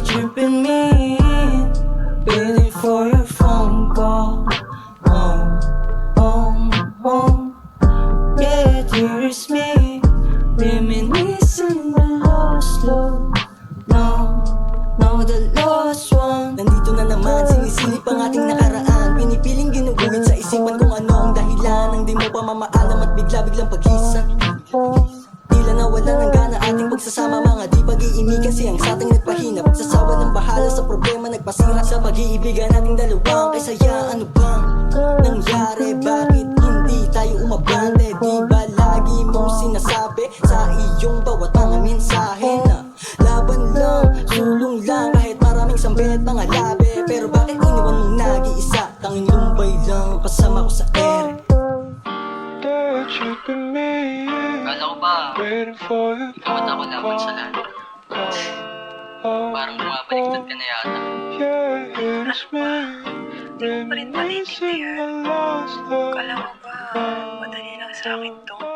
Tripping me, waiting for your phone call. Yeah, dearest me, reminiscing the lost love. No, the lost one. Nandito na naman, sinisilip ang ating nakaraan. Pinipiling ginuguhit sa isipan kung ano ang dahilan ng di mo pa mamaalam at bigla-biglang paglisan. Tila nawala ng gana ating pagsasama, mga di pag-iimigan, siyang sa ating nagpahina. Pagsasawa ng bahala sa problema, nagpasira sa pag-iibigan nating dalawang. Kay saya, ano bang nangyari? Bakit hindi tayo umabante? Di ba lagi mong sinasabi sa iyong bawat mga mensahe na laban lang, sulong lang, kahit maraming sambit mga labi. Pero bakit iniwan mong nag-iisa? Tanging lumbay lang kasama ko sa ere. Kala ko ba, ikaw at ako laban sa lahat. Parang bumabaliktad ka na yata. Hindi mo pa rin maintindihan. Kala mo ba, madali lang sa akin to?